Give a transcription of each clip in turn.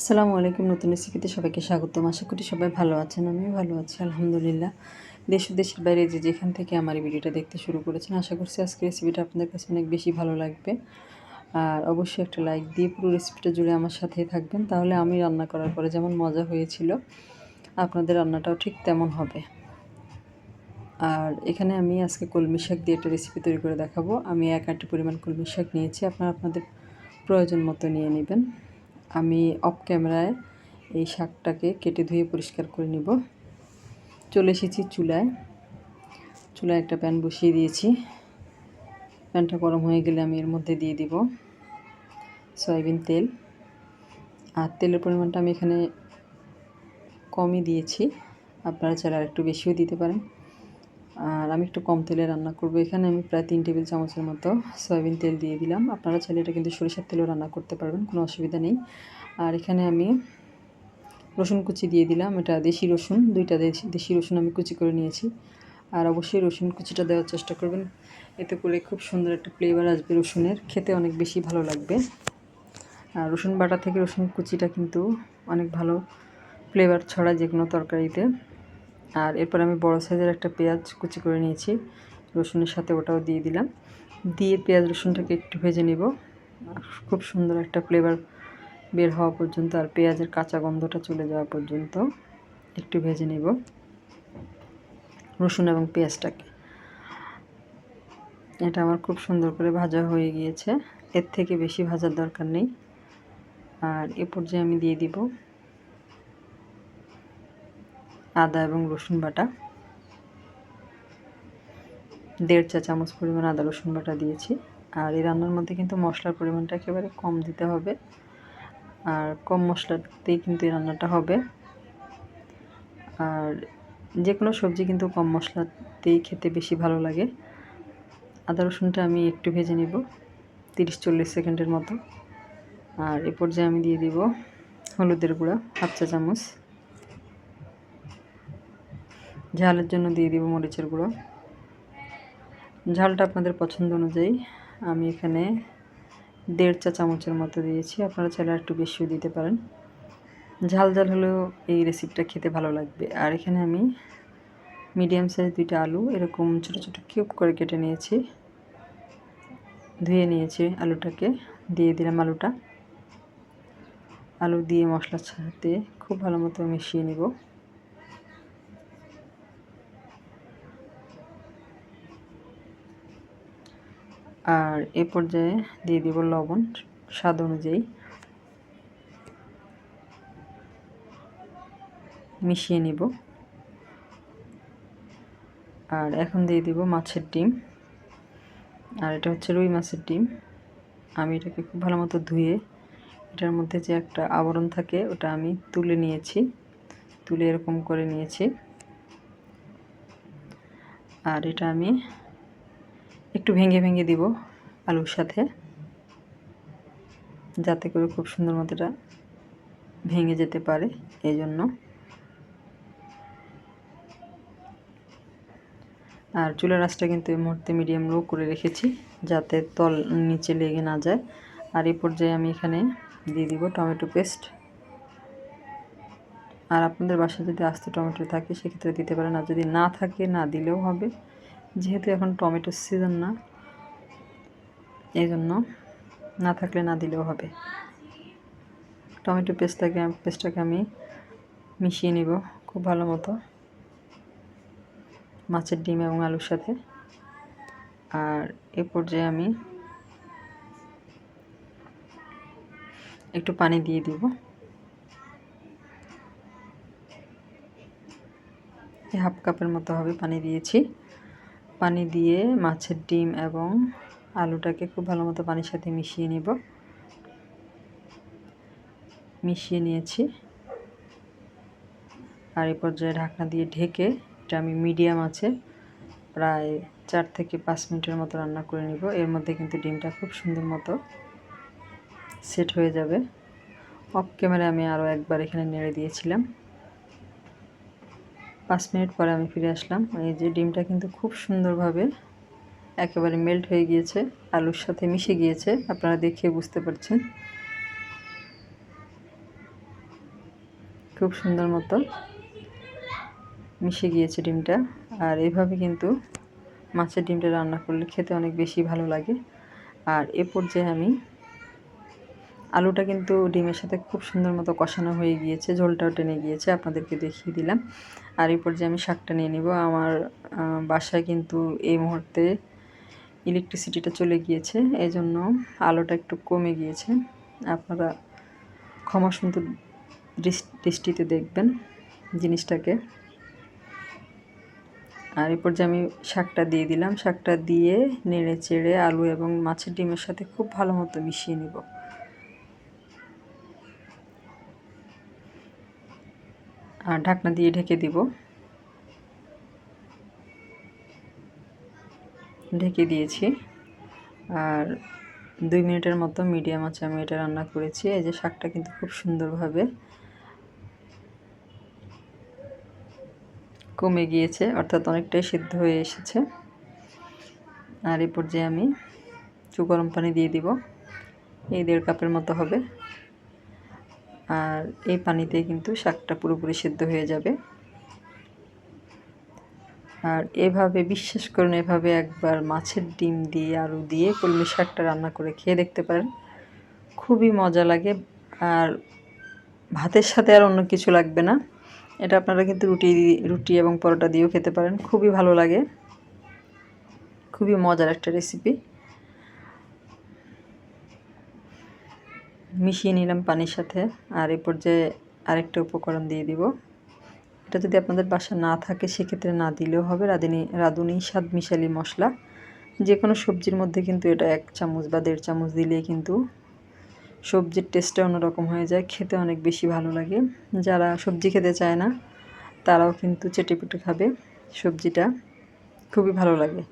আসসালামু আলাইকুম। নতুন রেসিপিতে সবাইকে স্বাগতম। আশা করি সবাই ভালো আছেন। আমিও ভালো আছি আলহামদুলিল্লাহ। দেশ ও দেশের বাইরে যে যেখান থেকে আমার এই ভিডিওটা দেখতে শুরু করেছেন, আশা করছি আজকের রেসিপিটা আপনাদের কাছে অনেক বেশি ভালো লাগবে। আর অবশ্যই একটা লাইক দিয়ে পুরো রেসিপিটা জুড়ে আমার সাথেই থাকবেন, তাহলে আমি রান্না করার পরে যেমন মজা হয়েছিল আপনাদের রান্নাটাও ঠিক তেমন হবে। আর এখানে আমি আজকে কলমি শাক দিয়ে একটা রেসিপি তৈরি করে দেখাবো। আমি 1 আঁটি পরিমাণ কলমি শাক নিয়েছি, আপনারা আপনাদের প্রয়োজন মতো নিয়ে নেবেন। আমি অফ ক্যামেরায় এই শাকটাকে কেটে ধুয়ে পরিষ্কার করে নিব। চলে এসেছি চুলায় একটা প্যান বসিয়ে দিয়েছি। প্যানটা গরম হয়ে গেলে আমি এর মধ্যে দিয়ে দিব সয়াবিন তেল। আর তেলের পরিমাণটা আমি এখানে কমই দিয়েছি, আপনারা চাইলে আর একটু বেশিও দিতে পারেন। আর আমি একটু কম তেলে রান্না করব। এখানে আমি প্রায় 3 টেবিল চামচের মতো সয়াবিন তেল দিয়ে দিলাম। আপনারা চাইলে এটা কিন্তু সরিষার তেলেও রান্না করতে পারবেন, কোনো অসুবিধা নেই। আর এখানে আমি রসুন কুচি দিয়ে দিলাম। এটা দেশি রসুন, 2টা দেশি রসুন আমি কুচি করে নিয়েছি। আর অবশ্যই রসুন কুচিটা দেওয়ার চেষ্টা করবেন, এতে করে খুব সুন্দর একটা ফ্লেভার আসবে রসুনের, খেতে অনেক বেশি ভালো লাগবে। আর রসুন বাটা থেকে রসুন কুচিটা কিন্তু অনেক ভালো ফ্লেভার ছড়ায় যে কোনো তরকারিতে। আর এরপর আমি বড় সাইজের একটা পেঁয়াজ কুচি করে নিয়েছি, রসুনের সাথে ওটাও দিয়ে দিলাম। দিয়ে পেঁয়াজ রসুনটাকে একটু ভেজে নেব, খুব সুন্দর একটা ফ্লেভার বের হওয়া পর্যন্ত, আর পেঁয়াজের কাঁচা গন্ধটা চলে যাওয়া পর্যন্ত একটু ভেজে নেব রসুন এবং পেঁয়াজটাকে। এটা আমার খুব সুন্দর করে ভাজা হয়ে গিয়েছে, এর থেকে বেশি ভাজার দরকার নেই। আর এ পর্যায়ে আমি দিয়ে দিব আদা এবং রসুন বাটা। 1.5 চা চামচ পরিমাণ আদা রসুন বাটা দিয়েছি। আর এই রান্নার মধ্যে কিন্তু মশলার পরিমাণটা একেবারে কম দিতে হবে, আর কম মশলাতেই কিন্তু এই রান্নাটা হবে। আর যে কোনো সবজি কিন্তু কম মশলাতেই খেতে বেশি ভালো লাগে। আদা রসুনটা আমি একটু ভেজে নেব 30-40 সেকেন্ডের মতো। আর এ পর্যায়ে আমি দিয়ে দিব হলুদের গুঁড়া 1/2 চা চামচ। ঝালের জন্য দিয়ে দিব মরিচের গুঁড়ো। ঝালটা আপনাদের পছন্দ অনুযায়ী আমি এখানে 1.5 চা চামচের মতো দিয়েছি, আপনারা চাইলে একটু বেশিও দিতে পারেন। ঝাল হলেও এই রেসিপিটা খেতে ভালো লাগবে। আর এখানে আমি মিডিয়াম সাইজ 2টা আলু এরকম ছোট ছোট কিউব করে কেটে নিয়েছি, ধুয়ে নিয়েছি। আলুটাকে দিয়ে দিলাম। আলু দিয়ে মশলার সাথে খুব ভালো মতো মিশিয়ে নিব। আর এ পর্যায়ে দিয়ে দিব লবণ স্বাদ অনুযায়ী, মিশিয়ে নিব। আর এখন দিয়ে দিব মাছের ডিম। আর এটা হচ্ছে রুই মাছের ডিম। আমি এটাকে খুব ভালো মতো ধুয়ে এটার মধ্যে যে একটা আবরণ থাকে ওটা আমি তুলে এরকম করে নিয়েছি। আর এটা আমি একটু ভেঙে দিব আলুর সাথে, যাতে করে খুব সুন্দর মতো এটা ভেঙে যেতে পারে এই জন্য। আর চুলার আঁচটা কিন্তু এই মুহূর্তে মিডিয়াম লো করে রেখেছি, যাতে তল নিচে লেগে না যায়। আর এই পর্যায়ে আমি এখানে দিয়ে দিব টমেটো পেস্ট। আর আপনাদের বাসায় যদি আস্ত টমেটো থাকে সেক্ষেত্রে দিতে পারেন, আর যদি না থাকে না দিলেও হবে, যেহেতু এখন টমেটোর সিজন না, এই জন্য না থাকলে না দিলেও হবে। টমেটো পেস্টটাকে আমি মিশিয়ে নিব খুব ভালো মতো মাছের ডিম এবং আলুর সাথে। আর এ পর্যায়ে আমি একটু পানি দিয়ে দিব। 1/2 কাপের মতো হবে পানি দিয়েছি। পানি দিয়ে মাছের ডিম এবং আলুটাকে খুব ভালো মতো পানির সাথে মিশিয়ে নিয়েছি। আর এই পর্যায়ে ঢাকনা দিয়ে ঢেকে এটা আমি মিডিয়াম আছে প্রায় 4 থেকে 5 মিনিটের মতো রান্না করে নিব। এর মধ্যে কিন্তু ডিমটা খুব সুন্দর মতো সেট হয়ে যাবে। অফ ক্যামেরায় আমি আরও একবার এখানে নেড়ে দিয়েছিলাম। 5 মিনিট পরে আমি ফিরে আসলাম। এই যে ডিমটা কিন্তু খুব সুন্দরভাবে একেবারে মেল্ট হয়ে গিয়েছে, আলুর সাথে মিশে গিয়েছে, আপনারা দেখে বুঝতে পারছেন। খুব সুন্দর মতো মিশে গিয়েছে ডিমটা। আর এভাবে কিন্তু মাছের ডিমটা রান্না করলে খেতে অনেক বেশি ভালো লাগে। আর এ পর্যায়ে আমি আলুটা কিন্তু ডিমের সাথে খুব সুন্দর মতো কষানো হয়ে গিয়েছে, ঝোলটাও টেনে গিয়েছে, আপনাদেরকে দেখিয়ে দিলাম। আর এই পর্যায়ে আমি শাকটা নিয়ে নিব। আমার বাসায় কিন্তু এই মুহূর্তে ইলেকট্রিসিটিটা চলে গিয়েছে, এই জন্য আলোটা একটু কমে গিয়েছে। আপনারা ক্ষমা সুন্দর দৃষ্টিতে দেখবেন জিনিসটাকে। আর এই পর্যায়ে আমি শাকটা দিয়ে দিলাম। শাকটা দিয়ে নেড়ে চেড়ে আলু এবং মাছের ডিমের সাথে খুব ভালো মতো মিশিয়ে নিব। আর ঢাকনা দিয়ে ঢেকে দিব। ঢেকে দিয়েছি। আর 2 মিনিটের মতো মিডিয়াম আঁচে আমি এটা রান্না করেছি। এই যে শাকটা কিন্তু খুব সুন্দরভাবে কমে গিয়েছে, অর্থাৎ অনেকটাই সিদ্ধ হয়ে এসেছে। আর এই পর্যায়ে আমি একটু গরম পানি দিয়ে দিব, এই 1.5 কাপের মতো হবে। আর এই পানিতে কিন্তু শাকটা পুরোপুরি সিদ্ধ হয়ে যাবে। আর এভাবে বিশ্বাস করুন, এভাবে একবার মাছের ডিম দিয়ে আলু দিয়ে কলমি শাকটা রান্না করে খেয়ে দেখতে পারেন, খুবই মজা লাগে। আর ভাতের সাথে আর অন্য কিছু লাগবে না। এটা আপনারা কিন্তু রুটি এবং পরোটা দিয়েও খেতে পারেন, খুবই ভালো লাগে। খুবই মজার একটা রেসিপি। মিশিয়ে নিলাম পানির সাথে। আর এই পর্যায়ে আরেকটা উপকরণ দিয়ে দিব। এটা যদি আপনাদের বাসায় না থাকে সেক্ষেত্রে না দিলেও হবে। রাঁধুনি স্বাদ মিশালি মশলা, যে কোনো সবজির মধ্যে কিন্তু এটা 1 চামচ বা 1.5 চামচ দিলেই কিন্তু সবজির টেস্টটা অন্যরকম হয়ে যায়, খেতে অনেক বেশি ভালো লাগে। যারা সবজি খেতে চায় না তারাও কিন্তু চেটেপুটে খাবে সবজিটা, খুবই ভালো লাগে।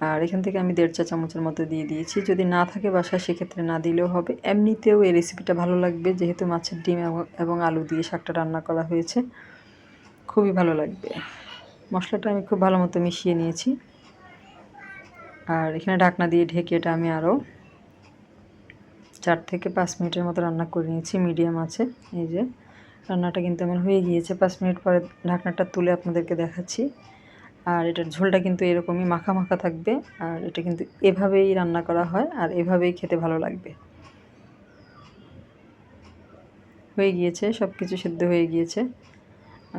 আর এখান থেকে আমি 1.5 চা চামচের মতো দিয়ে দিয়েছি। যদি না থাকে বাসায় সেক্ষেত্রে না দিলেও হবে। এমনিতেও এই রেসিপিটা ভালো লাগবে, যেহেতু মাছের ডিম এবং আলু দিয়ে শাকটা রান্না করা হয়েছে, খুবই ভালো লাগবে। মশলাটা আমি খুব ভালো মতো মিশিয়ে নিয়েছি। আর এখানে ঢাকনা দিয়ে ঢেকে এটা আমি আরও 4 থেকে 5 মিনিটের মতো রান্না করে নিয়েছি মিডিয়াম আঁচে। এই যে রান্নাটা কিন্তু আমার হয়ে গিয়েছে। 5 মিনিট পরে ঢাকনাটা তুলে আপনাদেরকে দেখাচ্ছি। আর এটার ঝোলটা কিন্তু এরকমই মাখা মাখা থাকবে। আর এটা কিন্তু এভাবেই রান্না করা হয়, আর এভাবেই খেতে ভালো লাগবে। হয়ে গিয়েছে, সব কিছু সিদ্ধ হয়ে গিয়েছে।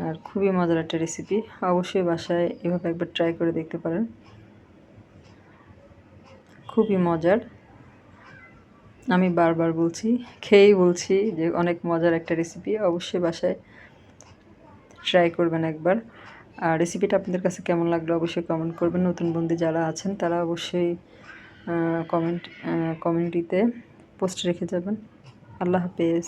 আর খুবই মজার একটা রেসিপি, অবশ্যই বাসায় এভাবে একবার ট্রাই করে দেখতে পারেন, খুবই মজার। আমি বারবার বলছি, খেয়েই বলছি যে অনেক মজার একটা রেসিপি, অবশ্যই বাসায় ট্রাই করবেন একবার। আর রেসিপিটা আপনাদের কাছে কেমন লাগলো অবশ্যই কমেন্ট করবেন। নতুন বন্ধু যারা আছেন তারা অবশ্যই কমিউনিটিতে পোস্ট রেখে যাবেন। আল্লাহ হাফেজ।